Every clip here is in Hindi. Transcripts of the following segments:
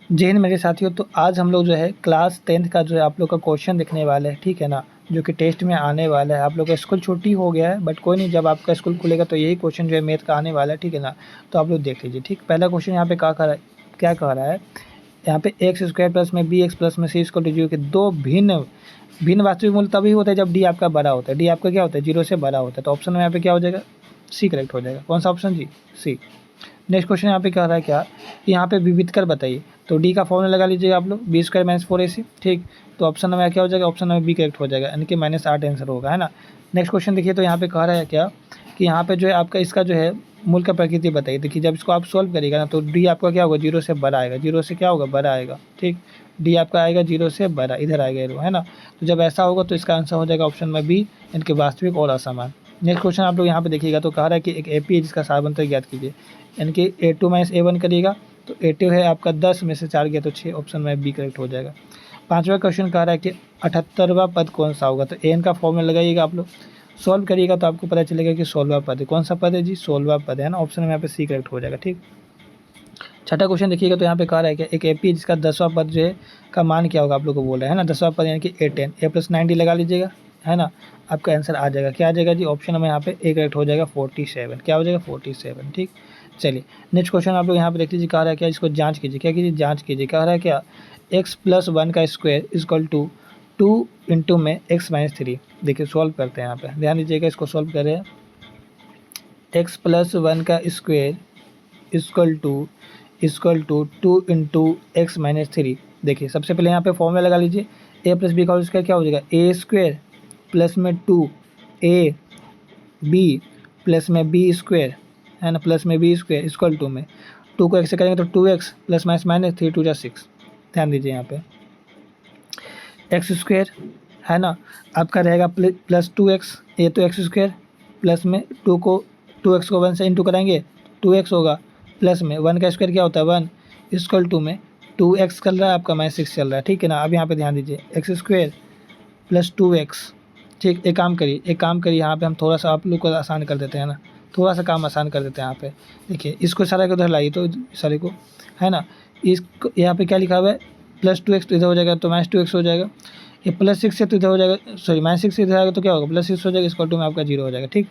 जय हिंद मेरे साथियों। तो आज हम लोग जो है क्लास 10th का जो है आप लोग का क्वेश्चन देखने वाले हैं, ठीक है ना, जो कि टेस्ट में आने वाला है। आप लोग का स्कूल छुट्टी हो गया है, बट कोई नहीं, जब आपका स्कूल खुलेगा तो यही क्वेश्चन जो है मैथ का आने वाला है, ठीक है ना। तो आप लोग देख लीजिए। ठीक, पहला क्वेश्चन यहाँ पे क्या कह रहा है, यहाँ पे एक्स स्क्वायर प्लस में बी एक्स प्लस में सी इक्वल टू जीरो के दो भिन्न भिन्न वास्तविक मूल्य तभी होता है जब डी आपका बड़ा होता है। डी आपका क्या होता है, जीरो से बड़ा होता है। तो ऑप्शन में यहाँ पे क्या हो जाएगा, सी करेक्ट हो जाएगा। कौन सा ऑप्शन जी, सी। नेक्स्ट क्वेश्चन यहाँ पे कह रहा है क्या, यहाँ पे विविध कर बताइए। तो डी का फॉर्मूला लगा लीजिएगा आप लोग, बी स्क्वायर माइनस 4ac। ठीक, तो ऑप्शन नंबर क्या हो जाएगा, ऑप्शन नंबर बी करेक्ट हो जाएगा, यानी कि -8 आंसर होगा, है ना। नेक्स्ट क्वेश्चन देखिए, तो यहाँ पे कह रहा है क्या कि यहाँ पे जो है आपका इसका जो है मूल का प्रकृति बताइए। देखिए जब इसको आप सोल्व करिएगा ना, तो डी आपका क्या होगा, जीरो से बड़ा आएगा। जीरो से क्या होगा, बड़ा आएगा। ठीक, डी आपका आएगा जीरो से बड़ा, इधर आएगा एरो, है ना। तो जब ऐसा होगा तो इसका आंसर हो जाएगा ऑप्शन में बी, इनके वास्तविक और असमान। नेक्स्ट क्वेश्चन आप लोग यहाँ पे देखिएगा, तो कह रहा है कि एक एपी है जिसका सारबंतर ज्ञात कीजिए, यानी कि A2 - A1 करिएगा। तो A2 है आपका 10 में से 4 गया तो 6, ऑप्शन में बी करेक्ट हो जाएगा। पाँचवा क्वेश्चन कह रहा है कि 78वां पद कौन सा होगा। तो एन का फॉर्मूला लगाइएगा आप लोग, सॉल्व करिएगा तो आपको पता चलेगा कि 16वां पद है। कौन सा पद है जी, 16वां पद है ना। ऑप्शन में यहाँ पे सी करेक्ट हो जाएगा। ठीक, छठा क्वेश्चन देखिएगा, तो यहाँ पे कह रहा है कि एक एपी जिसका 10वां पद जो है का मान क्या होगा, आप लोग को बोल रहा है ना। 10वां पद यानी कि A10, A + 90 लगा लीजिएगा, है ना। आपका आंसर आ जाएगा, क्या आ जाएगा जी, ऑप्शन में यहाँ पे ए करेक्ट हो जाएगा 47। क्या हो जाएगा, 47। ठीक, चलिए नेक्स्ट क्वेश्चन आप लोग यहाँ पे देख लीजिए, कह रहा है क्या, इसको जांच कीजिए। क्या कीजिए, जांच कीजिए। कह रहा है क्या, x + 1 का स्क्वायर इक्वल टू 2 इंटू में x - 3। देखिए सॉल्व करते हैं, यहाँ पे ध्यान दीजिएगा, इसको सॉल्व करें। x + 1 का square equal to 2 into x minus 3। देखिए सबसे पहले यहाँ पे फॉर्मूला लगा लीजिए, a + b का स्क्वायर क्या हो जाएगा, a स्क्वायर प्लस में 2ab प्लस में b स्क्वायर, है ना, प्लस में b स्क्वायर इक्वल टू में 2 को x से करेंगे तो 2x प्लस माइनस 3 2 × 6। ध्यान दीजिए यहाँ पे एक्स स्क्वायर, है ना, आपका रहेगा प्लस 2x, ये तो एक्स स्क्वायर प्लस में 2x को 1 से इंटू कराएंगे 2x होगा, प्लस में 1 का स्क्वायर क्या होता है 1 इक्वल टू में 2x चल रहा है आपका -6 चल रहा है। ठीक है ना। अब यहाँ पे ध्यान दीजिए, एक्स स्क्वायर प्लस 2x। ठीक, एक काम करिए यहाँ पे हम थोड़ा सा आप लोग को आसान कर देते हैं ना, थोड़ा सा काम आसान कर देते हैं यहाँ पे। देखिए इसको सारे को उधर लाइए, तो सारे को, है ना, इसको यहाँ पे क्या लिखा हुआ है, +2x तो इधर हो जाएगा तो -2x हो जाएगा। ये +6 से तो इधर हो जाएगा, सॉरी -6 से इधर आएगा तो क्या होगा, +6 हो जाएगा, इक्वल टू में आपका 0 हो जाएगा। ठीक,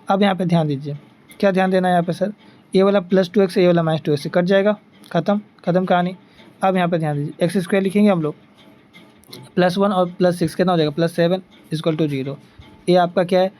अब यहाँ पे ध्यान दीजिए, क्या ध्यान देना है यहाँ पे सर, ये वाला +2x ये वाला -2x से कट जाएगा, खत्म कहानी। अब यहाँ पे ध्यान दीजिए, एक्स स्क्वायर लिखेंगे हम लोग, +1 और +6 कितना हो जाएगा, +7 इक्वल टू 0। ये आपका क्या है,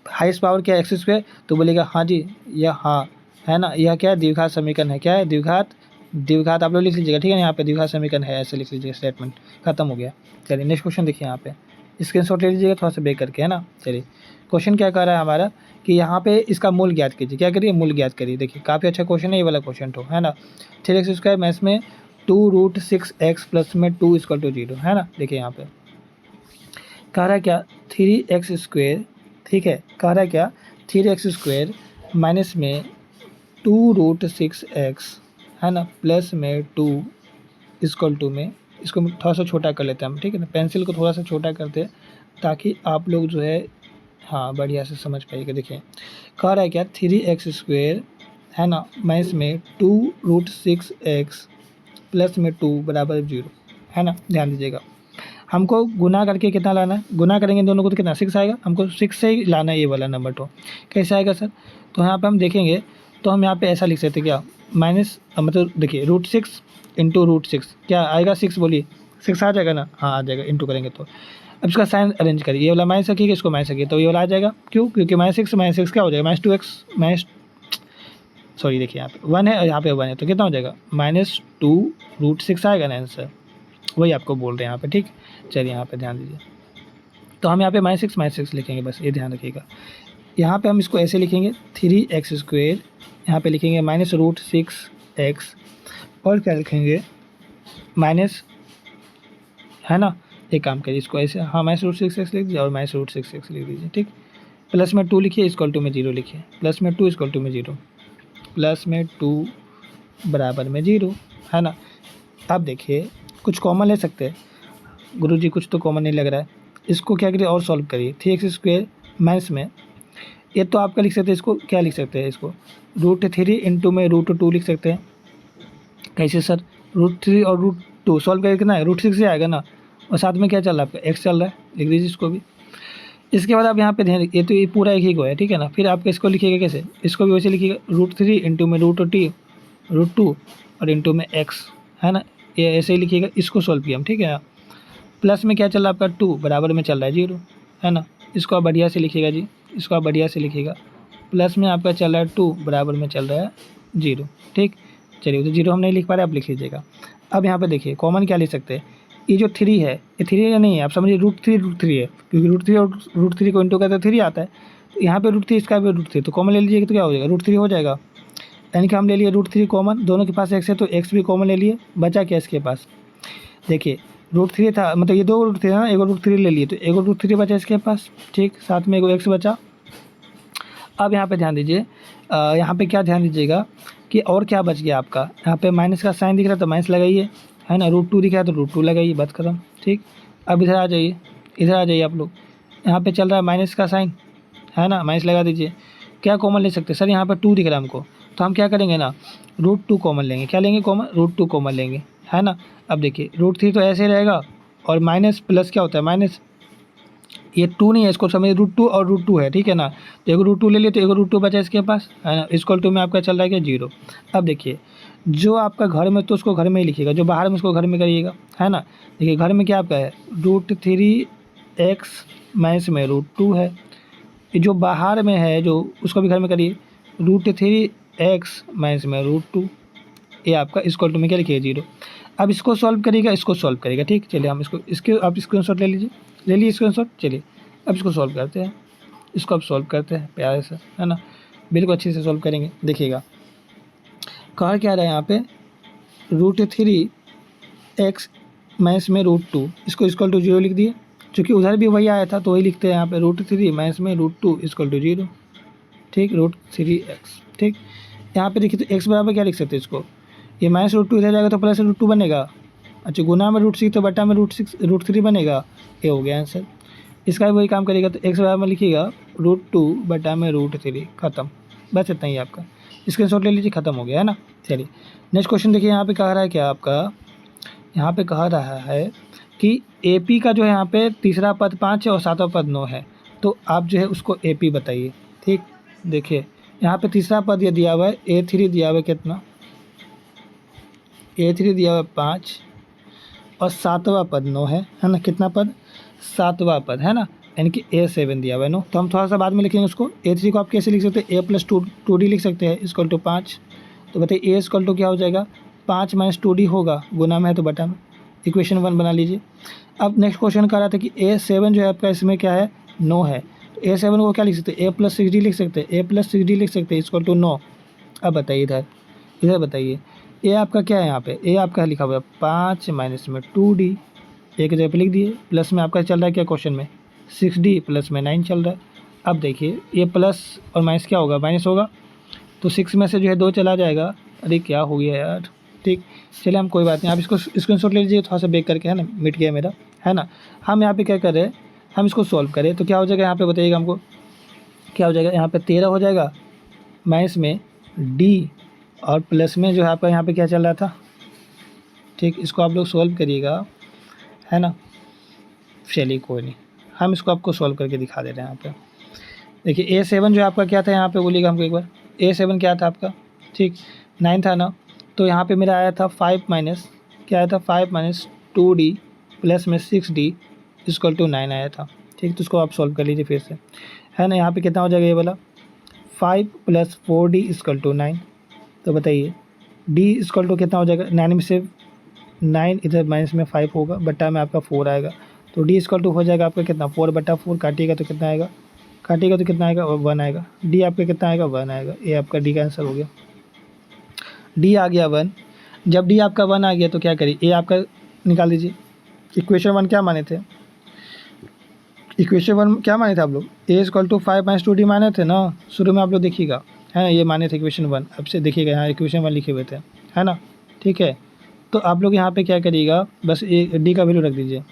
हाईएस्ट पावर क्या है, एक्स स्क्वायर। तो बोलेगा हाँ जी, यह हाँ, है ना, यह क्या है, द्विघात समीकरण है। क्या है, द्विघात आप लोग लिख लीजिएगा। ठीक है, यहाँ पे द्विघात समीकरण है, ऐसे लिख लीजिएगा, स्टेटमेंट खत्म हो गया। चलिए नेक्स्ट क्वेश्चन देखिए, यहाँ पे स्क्रीनशॉट ले लीजिएगा थोड़ा सा ब्रेक करके, है ना। चलिए क्वेश्चन क्या कह रहा है हमारा कि यहाँ पे इसका मूल ज्ञात कीजिए। क्या करिए, मूल ज्ञात करिए। देखिए काफ़ी अच्छा क्वेश्चन है ये वाला क्वेश्चन, तो है ना। 3x² मैथ्स में 2√6x प्लस में 2 इक्वल टू 0, है ना। देखिए यहाँ पे कह रहा है क्या, 3x², ठीक है, कह रहा है क्या, 3x² माइनस में 2√6x, है ना, प्लस में 2 इक्वल टू में, इसको थोड़ा सा छोटा कर लेते हैं हम, ठीक है ना, पेंसिल को थोड़ा सा छोटा करते हैं ताकि आप लोग जो है हाँ बढ़िया से समझ पाइएगा। देखिए कह रहा है क्या, 3x², है ना, माइनस में 2√6x प्लस में 2 बराबर 0, है ना। ध्यान दीजिएगा, हमको गुना करके कितना लाना है, गुना करेंगे दोनों को तो कितना 6 आएगा, हमको 6 से ही लाना है ये वाला नंबर। तो कैसे आएगा सर, तो यहाँ पे हम देखेंगे, तो हम यहाँ पे ऐसा लिख सकते हैं क्या, माइनस मतलब देखिए √6 इंटू √6 क्या आएगा, 6 बोलिए, 6 आ जाएगा ना, हाँ आ जाएगा, इंटू करेंगे तो। अब इसका साइन अरेंज करिए, ये वाला माइनस रखिएगा, इसको माइनस रखिए, तो ये वाला आ जाएगा। क्यों, क्योंकि -6 क्या हो जाएगा, -2x सॉरी देखिए यहाँ पे 1 है और यहाँ पे 1 है, तो कितना हो जाएगा, -2√6 आएगा ना आंसर, वही आपको बोल रहे हैं यहाँ पे। ठीक, चलिए यहाँ पे ध्यान दीजिए, तो हम यहाँ पे -6 लिखेंगे, बस ये ध्यान रखिएगा। यहाँ पे हम इसको ऐसे लिखेंगे 3x², यहाँ पे लिखेंगे -√6x, और क्या लिखेंगे माइनस, है ना। एक काम करिए, इसको ऐसे हाँ -√6x लिख दीजिए और -√6x लिख दीजिए। ठीक, प्लस में 2 लिखिए, इक्वल टू में 0 लिखिए, प्लस में 2 इक्वल टू में 0, प्लस में 2 बराबर में 0, है ना। अब देखिए कुछ कॉमन ले सकते हैं, गुरुजी कुछ तो कॉमन नहीं लग रहा है, इसको क्या करिए और सॉल्व करिए। 3x² माइनस में, ये तो आपका लिख सकते हैं, इसको क्या लिख सकते हैं, इसको √3 इंटू में √2 लिख सकते हैं। कैसे सर, √3 और √2 सॉल्व करके कितना है, √6 से आएगा ना, और साथ में क्या चल रहा है आपका x चल रहा है, लिख दीजिए इसको भी। इसके बाद आप यहाँ पे ध्यान, ये तो ये पूरा एक ही को है, ठीक है ना। फिर आपका इसको लिखिएगा कैसे, इसको भी वैसे लिखिएगा, √3 इंटू में √2 और इंटू में x, है ना, ये ऐसे ही लिखिएगा। इसको सॉल्व किया हम, ठीक है ना। प्लस में क्या चल रहा है आपका 2, बराबर में चल रहा है 0, है ना। इसको आप बढ़िया से लिखिएगा जी, इसको आप बढ़िया से लिखिएगा। प्लस में आपका चल रहा है 2, बराबर में चल रहा है 0, ठीक। चलिए, तो 0 हम नहीं लिख पा रहे, आप लिख लीजिएगा। अब यहाँ पे देखिए कॉमन क्या लिख सकते हैं, ये जो 3 है, ये 3 या नहीं है, आप समझिए √3 है, क्योंकि √3 और √3 को इंटू करते 3 आता है। तो यहाँ पे √3, इसका भी √3, तो कॉमन ले लीजिएगा तो क्या हो जाएगा, √3 हो जाएगा। यानी कि हम ले लिए √3 कॉमन, दोनों के पास x है तो x भी कॉमन ले लिए, बचा क्या इसके पास, देखिए √3 था, मतलब ये 2 √3 था ना, एक √3 ले लिए तो एक √3 बचा इसके पास, ठीक, साथ में एक x बचा। अब यहाँ पे ध्यान दीजिए, यहाँ पे क्या ध्यान दीजिएगा कि और क्या बच गया आपका, यहाँ पे माइनस का साइन दिख रहा है तो माइनस लगाइए, है ना, √2 दिख रहा है तो √2 लगाइए, बात खत्म, ठीक। अब इधर आ जाइए, इधर आ जाइए आप लोग, यहाँ पे चल रहा है माइनस का साइन, है ना, माइनस लगा दीजिए। क्या कॉमन ले सकते हैं सर, यहाँ पर 2 दिख रहा है हमको, तो हम क्या करेंगे ना, √2 कॉमन लेंगे, क्या लेंगे कॉमन, √2 कॉमन लेंगे, है ना। अब देखिए √3 तो ऐसे रहेगा, और माइनस प्लस क्या होता है माइनस, ये 2 नहीं है, इसको समझिए √2 और √2 है, ठीक है ना। तो एक √2 ले लिए तो एक √2 बचा इसके पास, है ना, इक्वल टू में आपका चल रहा है क्या 0। अब देखिए जो आपका घर में तो उसको घर में ही लिखिएगा, जो बाहर में उसको घर में करिएगा, है ना। देखिए घर में क्या आपका है, √3x माइनस में √2 है, जो बाहर में है जो उसको भी घर में करिए, √3x माइनस में √2, ये आपका इक्वल टू में क्या लिखिए 0। अब इसको सॉल्व करिएगा, इसको सॉल्व करिएगा, ठीक। चलिए हम इसके आप स्क्रीनशॉट ले लीजिए, ले लीजिए स्क्रीनशॉट। चलिए अब इसको सॉल्व करते हैं, इसको अब सॉल्व करते हैं प्यारे से, है ना, बिल्कुल अच्छे से सॉल्व करेंगे। देखिएगा कहा क्या रहा है यहाँ पे, √3x माइनस में √2, इसको इक्वल टू 0 लिख दिए, चूँकि उधर भी वही आया था तो वही लिखते हैं यहाँ पे, √3 माइनस में √2 इक्वल टू 0, ठीक, √3x, ठीक। यहाँ पे देखिए तो x बराबर क्या लिख सकते हैं इसको, ये माइनस √2 इधर जाएगा तो प्लस √2 बनेगा, अच्छा गुना में √6 तो बटा में √3 बनेगा, ये हो गया आंसर। इसका भी वही काम करेगा, तो x बराबर लिखिएगा √2 बटा में √3, खत्म, बस इतना ही आपका, स्क्रीनशॉट ले लीजिए, खत्म हो गया, है ना। चलिए नेक्स्ट क्वेश्चन देखिए, यहाँ पे कह रहा है क्या आपका, यहाँ पे कह रहा है कि AP का जो है यहाँ पे तीसरा पद 5 है और सातवां पद 9 है, तो आप जो है उसको AP बताइए, ठीक। देखिए यहाँ पे तीसरा पद ये दिया हुआ है A3 दिया हुआ है, कितना A3 दिया हुआ है 5 और सातवां पद 9 है ना, कितना पद, सातवां पद, है ना, यानी कि A7 दिया हुआ है 9। तो हम थोड़ा सा बाद में लिखेंगे उसको। A3 को आप कैसे लिख सकते हैं, A+2D लिख सकते हैं, इक्वल टू 5। तो बताइए A इक्वल टू क्या हो जाएगा, 5 - 2D होगा, गुना में है तो बटा में, इक्वेशन 1 बना लीजिए। अब नेक्स्ट क्वेश्चन कह रहा था कि A7 जो है आपका इसमें क्या है 9 है, तो A7 को क्या लिख सकते हैं, A+6D लिख सकते हैं, A+6D लिख सकते हैं इक्वल टू 9। अब बताइए इधर बताइए ए आपका क्या है, यहाँ पे ए आपका लिखा हुआ है 5 माइनस में 2D, एक जगह पे लिख दिए, प्लस में आपका चल रहा है क्या क्वेश्चन में 6D, प्लस में 9 चल रहा है। अब देखिए ये प्लस और माइनस क्या होगा, माइनस होगा, तो 6 में से जो है 2 चला जाएगा, अरे क्या हो गया यार, ठीक। चलिए हम कोई बात नहीं, आप इसको स्क्रीनशॉट ले लीजिए थोड़ा सा बेक करके, है ना, मिट गया मेरा, है ना। हम यहाँ पे क्या कर रहे हैं, हम इसको सॉल्व करें तो क्या हो जाएगा, यहाँ पे बताइएगा हमको क्या हो जाएगा, यहाँ पे 13 हो जाएगा, माइनस में D और प्लस में जो है आपका यहाँ पे क्या चल रहा था, ठीक। इसको आप लोग सॉल्व करिएगा, है ना। चलिए कोई नहीं, हम इसको आपको सॉल्व करके दिखा दे रहे हैं यहाँ पे। देखिए A7 जो आपका क्या था, यहाँ पे बोलिएगा हमको एक बार, A7 क्या था आपका, ठीक 9 था ना, तो यहाँ पे मेरा आया था 5 माइनस क्या आया था, 5 - 2D प्लस में 6D इक्वल टू 9 आया था, ठीक। तो इसको आप सॉल्व कर लीजिए फिर से, है ना। यहाँ पे कितना हो जाएगा, ये वाला 5 + 4D इक्वल टू 9। तो बताइए D इक्वल टू कितना हो जाएगा, 9 में से 9 इधर माइनस में 5 होगा, बट्टा में आपका 4 आएगा, तो D इक्वल टू हो जाएगा आपका कितना 4/4, काटिएगा तो कितना आएगा, काटिएगा तो कितना आएगा 1 आएगा, D आपका कितना आएगा 1 आएगा, ये आपका D का आंसर हो गया। D आ गया 1, जब D आपका 1 आ गया तो क्या करिए, A आपका निकाल दीजिए। इक्वेशन 1 क्या माने थे, इक्वेशन 1 क्या माने थे आप लोग, A इक्वल टू 5 - 2D माने थे ना, शुरू में आप लोग देखिएगा, है ना, ये माने थे इक्वेशन 1। अब से देखिएगा यहाँ इक्वेशन 1 लिखे हुए थे, है ना, ठीक है। तो आप लोग यहाँ पे क्या करिएगा, बस ए D का वैल्यू रख दीजिए,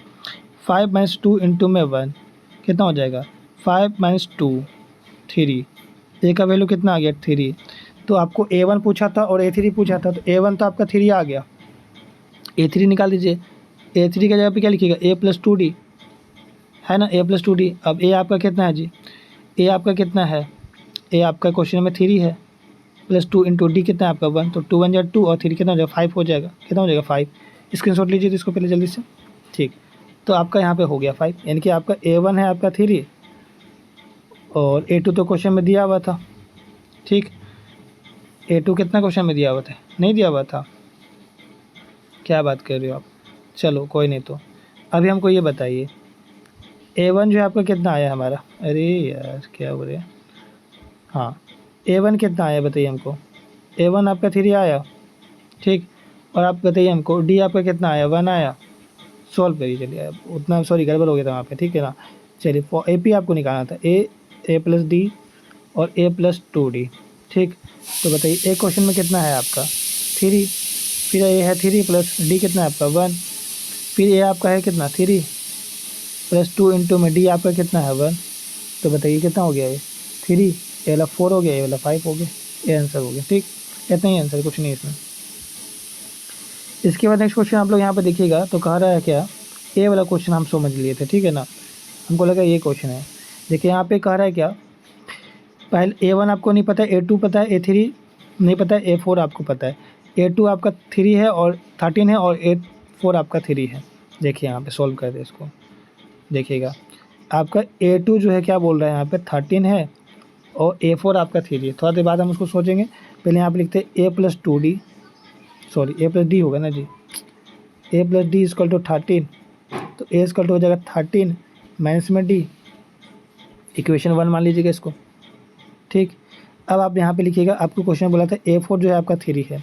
5 - 2 इंटू में 1 कितना हो जाएगा, 5 - 2 3, A का वैल्यू कितना आ गया 3। तो आपको A1 पूछा था और A3 पूछा था, तो A1 तो आपका 3 आ गया, A3 निकाल दीजिए। A3 की जगह पे क्या लिखिएगा, A प्लस 2D, है ना, A प्लस 2D। अब A आपका कितना है जी, A आपका कितना है, A आपका क्वेश्चन में 3 है, प्लस 2 इंटू D कितना है आपका 1, तो 2 1 जा 2 और 3 कितना हो जाएगा 5 हो जाएगा, कितना हो जाएगा 5। स्क्रीनशॉट लीजिए तो इसको पहले जल्दी से। ठीक, तो आपका यहाँ पे हो गया 5, यानी कि आपका A1 है आपका 3 और A2 तो क्वेश्चन में दिया हुआ था। ठीक, A2 कितना क्वेश्चन में दिया हुआ था, नहीं दिया हुआ था, क्या बात कर रहे हो आप। चलो कोई नहीं, तो अभी हमको ये बताइए A1 जो है आपका कितना आया हमारा, अरे यार क्या हो रहा है, हाँ A1 कितना आया बताइए हमको, A1 आपका 3 आया। ठीक, और आप बताइए हमको D आपका कितना आया, 1 आया। सॉल्व करिए चलिए, अब उतना सॉरी गड़बड़ हो गया था वहाँ पे, ठीक है ना। चलिए AP आपको निकालना था, A प्लस D और A प्लस 2D। ठीक, तो बताइए एक क्वेश्चन में कितना है आपका 3, फिर A है 3 प्लस D कितना है आपका 1, फिर A आपका है कितना 3 प्लस 2 इंटू में D आपका कितना है 1, तो बताइए कितना हो गया ये 3, ये वाला 4 हो गया, ये वाला 5 हो गया, ये आंसर हो गया। ठीक, इतना ही आंसर, कुछ नहीं इसमें। इसके बाद नेक्स्ट क्वेश्चन आप लोग यहाँ पे देखिएगा तो कह रहा है क्या, ए वाला क्वेश्चन हम समझ लिए थे, ठीक है ना, हमको लगा ये क्वेश्चन है। देखिए यहाँ पे कह रहा है क्या, पहले A1 आपको नहीं पता है, A2 पता है, A3 नहीं पता है, A4 आपको पता है। A2 आपका 3 है और 13 है और A4 आपका 3 है। देखिए यहाँ पे सॉल्व कर दे इसको, देखिएगा आपका A2 जो है क्या बोल रहा है यहाँ पे 13 है और A4 आपका 3 है। थोड़ा देर बाद हम उसको सोचेंगे, पहले यहाँ पे लिखते हैं A plus 2D, sorry A plus D होगा ना जी, A plus D equal to 13, तो A इजकल टू हो जाएगा 13 माइनस में D, इक्वेशन 1 मान लीजिएगा इसको। ठीक, अब आप यहाँ पे लिखिएगा, आपको क्वेश्चन बोला था A4 जो है आपका 3 है,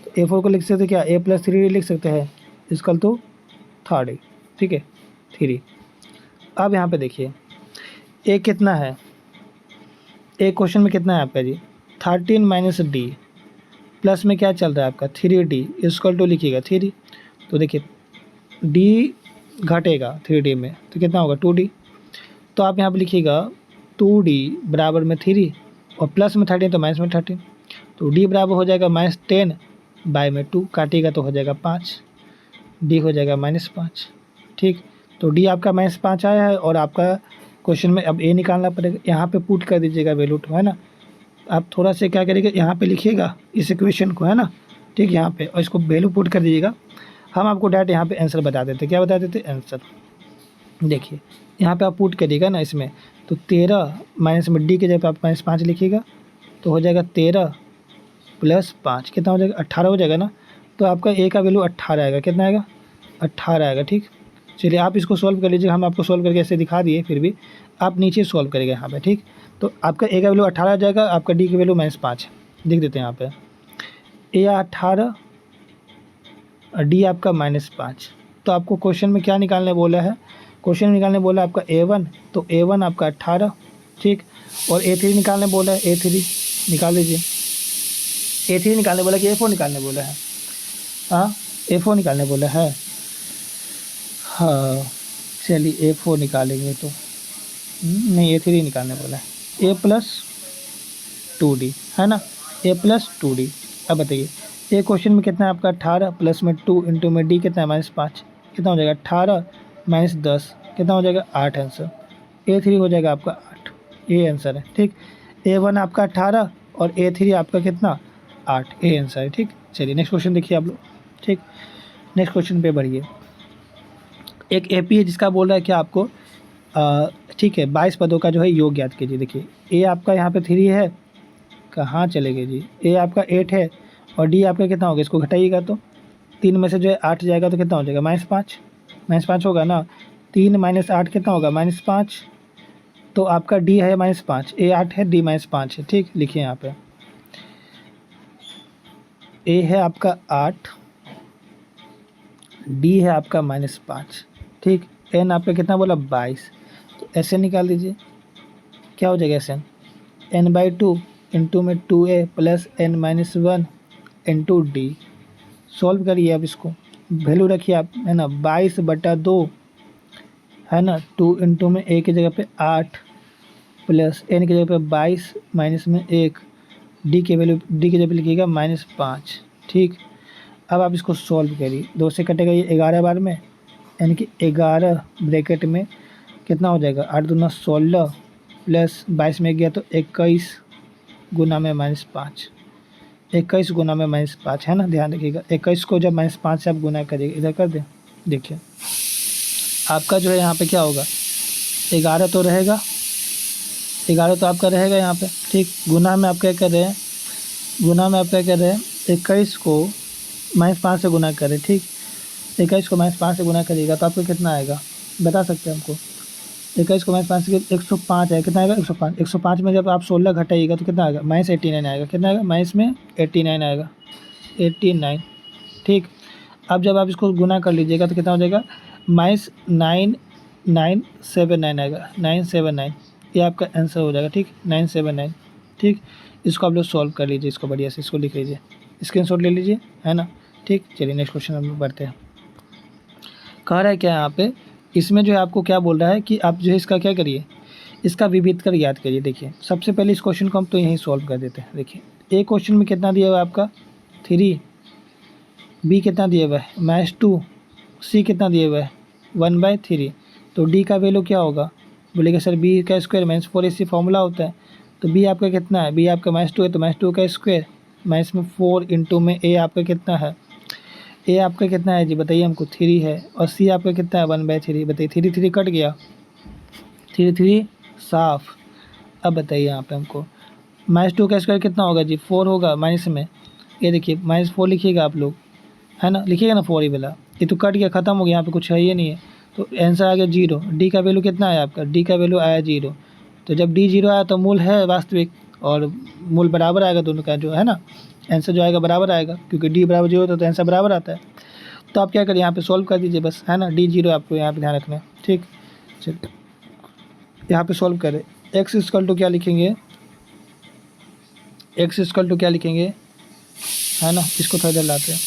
तो A4 को लिख सकते क्या, A प्लस 3 लिख सकते हैं, इजकल टू 3D। ठीक है 3। अब यहाँ पे देखिए A कितना है, एक क्वेश्चन में कितना है आपका जी 13 माइनस D, प्लस में क्या चल रहा है आपका 3D, इजकल टू लिखिएगा 3, तो देखिए D घटेगा 3D में तो कितना होगा 2D, तो आप यहाँ पे लिखिएगा 2D बराबर में 3 और प्लस में 13 तो माइनस में 13, तो D बराबर हो जाएगा -10 बाय में 2, काटिएगा तो हो जाएगा 5, D हो जाएगा -5। ठीक, तो D आपका -5 आया है और आपका क्वेश्चन में अब A निकालना पड़ेगा, यहाँ पे पुट कर दीजिएगा वैल्यू टू, है ना। आप थोड़ा सा क्या करिएगा, यहाँ पे लिखिएगा इस इक्वेशन को, है ना, ठीक, यहाँ पे, और इसको वैल्यू पुट कर दीजिएगा। हम आपको डायरेक्ट यहाँ पे आंसर बता देते, क्या बता देते आंसर, देखिए यहाँ पे आप पुट करिएगा ना इसमें, तो 13 माइनस में D के जगह पे आप -5 लिखिएगा तो हो जाएगा 13 प्लस 5 कितना हो जाएगा 18 हो जाएगा ना, तो आपका A का वैल्यू 18 आएगा, कितना आएगा 18 आएगा। ठीक, चलिए आप इसको सॉल्व कर लीजिए, हम आपको सॉल्व करके ऐसे दिखा दिए, फिर भी आप नीचे सॉल्व करेंगे यहाँ पे। ठीक, तो आपका A का वैल्यू 18 आ जाएगा, आपका D की वैल्यू -5 लिख देते हैं यहाँ पे, A 18 और D आपका -5। तो आपको क्वेश्चन में क्या निकालने बोला है, क्वेश्चन में निकालने बोला है आपका A1, तो A1 आपका 18। ठीक, और A3 निकालने बोला है, A3 निकाल लीजिए, A3 निकालने बोला कि A4 निकालने बोला है, हाँ A4 निकालने बोला है, हाँ चलिए A4 निकालेंगे तो नहीं A3 निकालने बोला है, A प्लस 2D, है ना, A प्लस 2D। अब बताइए ये क्वेश्चन में कितना है आपका 18 प्लस में 2 इंटू में D कितना है -5, कितना हो जाएगा 18 माइनस 10 कितना हो जाएगा 8 आंसर, A3 हो जाएगा आपका 8, ये आंसर है। ठीक, A1 आपका 18 और A3 आपका कितना 8, ये आंसर है। ठीक, चलिए नेक्स्ट क्वेश्चन देखिए आप लोग। ठीक, नेक्स्ट क्वेश्चन पे बढ़िए, एक AP है जिसका बोल रहा है कि आपको ठीक है 22 पदों का जो है योग ज्ञात कीजिए। देखिए A आपका यहाँ पे 3 है, कहाँ चले गए जी, A आपका 8 है और D आपका कितना होगा, इसको घटाइएगा तो 3 में से जो है 8 जाएगा तो कितना हो जाएगा -5 होगा ना, 3 माइनस 8 कितना होगा -5, तो आपका D है -5, A 8 है D -5 है। ठीक, लिखिए यहाँ पे A है आपका 8, D है आपका -5। ठीक, N आपका कितना बोला 22, तो SN निकाल दीजिए, क्या हो जाएगा SN, N/2 इंटू में 2A plus N-1 into D। Solve करिए अब इसको, वैल्यू रखिए आप, है ना 22/2, है ना, 2 इंटू में A की जगह पे 8 प्लस N की जगह पे 22 माइनस में 1, D की जगह पे लिखिएगा -5। ठीक, अब आप इसको सॉल्व करिए, 2 से कटेगा ये 11 बार में, यानी कि 11 ब्रैकेट में कितना हो जाएगा 8 दूना 16 प्लस 22 में गया तो 21 गुना में -5, 21 गुना में -5 है ना। ध्यान रखिएगा 21 को जब -5 से आप गुना करिएगा, इधर कर दें, देखिए आपका जो है यहाँ पे क्या होगा 11 तो रहेगा, 11 तो आपका रहेगा यहाँ पे, ठीक। गुना में आप क्या कर रहे हैं, गुना में आप क्या कर रहे हैं 21 को -5 से गुना करें, ठीक। 21 को -5 से गुना करिएगा तो आपको कितना आएगा बता सकते हैं हमको। 21 को -5 से 105 है, कितना आएगा 105। 105 में जब आप 16 घटाइएगा तो कितना आएगा -89 आएगा, कितना आएगा माइनस में 89 आएगा, 89, ठीक। अब जब आप इसको गुना कर लीजिएगा तो कितना हो जाएगा -9979 आएगा, 979, ये आपका आंसर हो जाएगा, ठीक। 979, ठीक। इसको आप लोग सॉल्व कर लीजिए, इसको बढ़िया से इसको लिख लीजिए, स्क्रीनशॉट ले लीजिए, है ना, ठीक। चलिए नेक्स्ट क्वेश्चन हम लोग बढ़ते हैं। कह रहा है क्या यहाँ पे, इसमें जो है आपको क्या बोल रहा है कि आप जो है इसका क्या करिए, इसका विविध कर याद करिए। देखिए सबसे पहले इस क्वेश्चन को हम तो यहीं सॉल्व कर देते हैं। देखिए ए क्वेश्चन में कितना दिया हुआ है आपका 3, बी कितना दिया हुआ है -2, सी कितना दिया हुआ है 1/3, तो डी का वैल्यू क्या होगा, बोलेगा सर बी का स्क्वायर -4 इसी फॉर्मूला होता है, तो बी आपका कितना है, बी आपका -2 है तो -2 का स्क्वायर माइनस में 4 इंटू में ए आपका कितना है, ए आपका कितना है जी बताइए हमको 3 है, और सी आपका कितना है 1/3, बताइए 3 3 कट गया, 3 3 साफ। अब बताइए यहाँ पे हमको -2 का स्क्वायर कितना होगा जी 4 होगा, माइनस में ये देखिए -4 लिखिएगा आप लोग, है ना, लिखिएगा ना 4 ही वाला, ये तो कट गया ख़त्म हो गया, यहाँ पे कुछ है ही नहीं है, तो आंसर आ गया 0। डी का वैल्यू कितना है आपका, डी का वैल्यू आया 0, तो जब डी 0 आया तो मूल है वास्तविक, और मूल बराबर आएगा दोनों का जो है ना, आंसर जो आएगा बराबर आएगा, क्योंकि डी बराबर 0 होता है तो आंसर बराबर आता है। तो आप क्या करिए यहाँ पे सॉल्व कर दीजिए बस, है ना, डी 0 आपको यहाँ पे ध्यान रखना है, ठीक। चलिए यहाँ पे सॉल्व करें, एक्स इक्वल टू क्या लिखेंगे, एक्स इक्वल टू क्या लिखेंगे, है ना, इसको थोड़ा देर लाते हैं,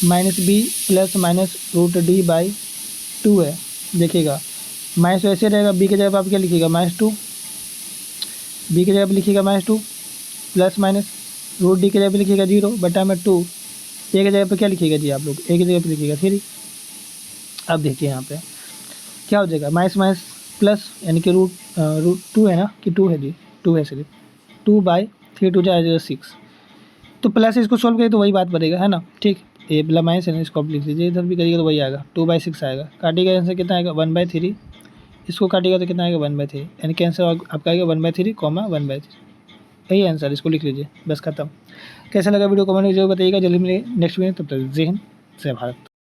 -b प्लस -√d/2 है। देखिएगा माइनस ऐसे रहेगा, बी की जगह पर आप क्या लिखिएगा -2, बी की जगह पर लिखिएगा -2 प्लस माइनस √d की जगह पर लिखिएगा 0 बटा में 2, ए की जगह पर क्या लिखिएगा जी आप लोग, ए की जगह पर लिखिएगा 3। अब देखिए यहाँ पे क्या हो जाएगा माइनस माइनस प्लस, यानी कि √2 है ना, कि 2 है जी, 2 है सिर्फ, 2/3 2 जाएगा 6, तो प्लस इसको सॉल्व करिए तो वही बात बनेगा, है ना, ठीक। ए प्लस माइनस है ना, इसको आप लिख लीजिए, इधर भी करिएगा तो वही आएगा 2/6 आएगा, काटिएगा आंसर कितना आएगा 1/3, इसको काटिएगा तो कितना आएगा 1/3, यानी कि आंसर आपका आएगा 1/3, 1/3, यही आंसर, इसको लिख लीजिए, बस खत्म। कैसा लगा वीडियो कमेंट में जरूर बताइएगा, जल्दी मिलेंगे नेक्स्ट वीडियो, तब तक जय हिंद जय भारत।